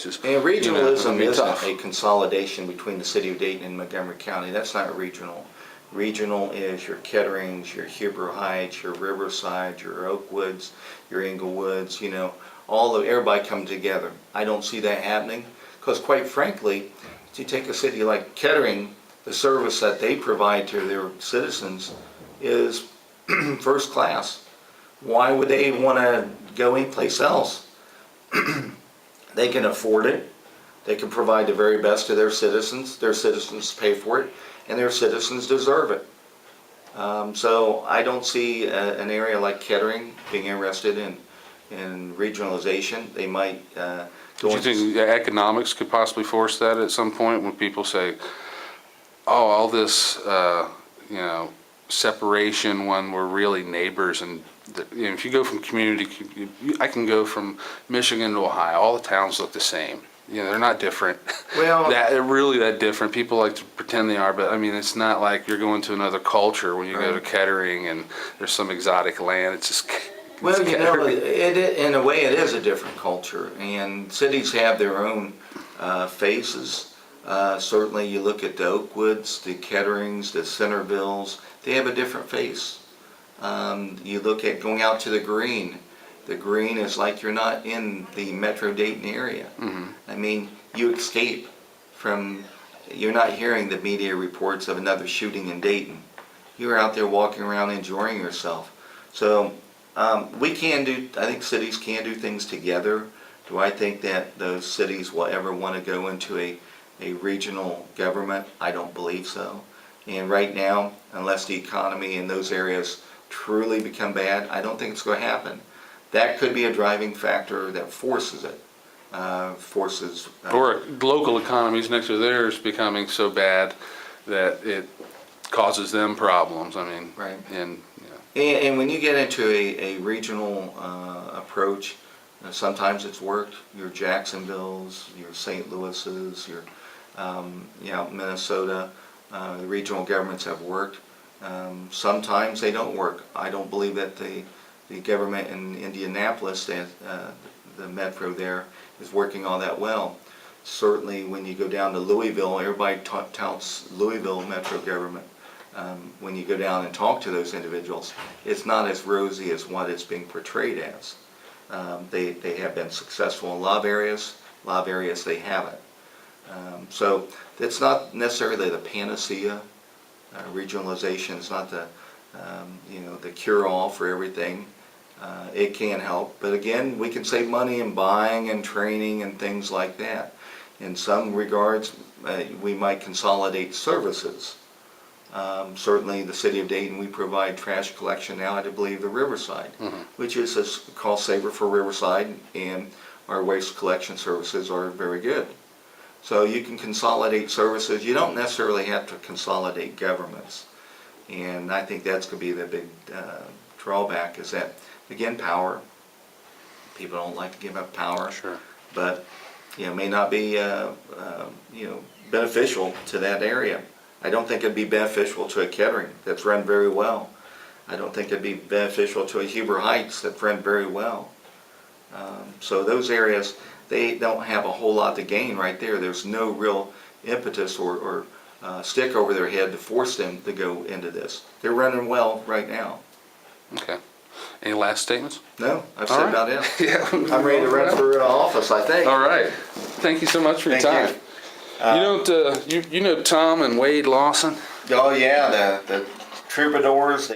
And regionalism isn't tough. a consolidation between the city of Dayton and Montgomery County. That's not regional. Regional is your Ketterings, your Huber Heights, your Riverside, your Oakwoods, your Inglewoods, everybody come together. I don't see that happening because quite frankly, if you take a city like Kettering, the service that they provide to their citizens is first class. Why would they want to go anyplace else? They can afford it. They can provide the very best to their citizens. Their citizens pay for it, and their citizens deserve it. So I don't see an area like Kettering being interested in regionalization. They might go. Do you think the economics could possibly force that at some point when people say, "Oh, all this, separation when we're really neighbors," and if you go from community, I can go from Michigan to Ohio. All the towns look the same. They're not different. Well, they're really that different. People like to pretend they are, but I mean, it's not like you're going to another culture when you go to Kettering and there's some exotic land. It's just. Well, in a way, it is a different culture, and cities have their own faces. Certainly, you look at the Oakwoods, the Ketterings, the Centervilles. They have a different face. You look at going out to the Green. The Green is like you're not in the Metro Dayton area. Mm-hmm. I mean, you escape from. You're not hearing the media reports of another shooting in Dayton. You're out there walking around enjoying yourself. So. I think cities can do things together. Do I think that those cities will ever want to go into a regional government? I don't believe so. And right now, unless the economy in those areas truly become bad, I don't think it's going to happen. That could be a driving factor that forces it. Or local economies next to theirs becoming so bad that it causes them problems. I mean, right. And when you get into a regional approach, sometimes it's worked. Your Jacksonvilles, your St. Louis's, your Minnesota, the regional governments have worked. Sometimes they don't work. I don't believe that the government in Indianapolis, the metro there, is working all that well. Certainly when you go down to Louisville, everybody touts Louisville metro government. When you go down and talk to those individuals, it's not as rosy as what it's being portrayed as. They have been successful in a lot of areas they haven't. So it's not necessarily the panacea. Regionalization is not the cure-all for everything. It can help, but again, we can save money in buying and training and things like that. In some regards, we might consolidate services. Certainly the city of Dayton, we provide trash collection now at, I believe, the Riverside, which is a cost saver for Riverside, and our waste collection services are very good. So you can consolidate services. You don't necessarily have to consolidate governments. And I think that's going to be the big drawback is that, again, power. People don't like to give up power. Sure. But it may not be beneficial to that area. I don't think it'd be beneficial to a Kettering that's run very well. I don't think it'd be beneficial to a Huber Heights that's run very well. So those areas, they don't have a whole lot to gain right there. There's no real impetus or stick over their head to force them to go into this. They're running well right now. Okay. Any last statements? No, I've said about it. Yeah. I'm ready to run for office, I think. All right. Thank you so much for your time. You know Tom and Wade Lawson? Oh yeah, the troubadours.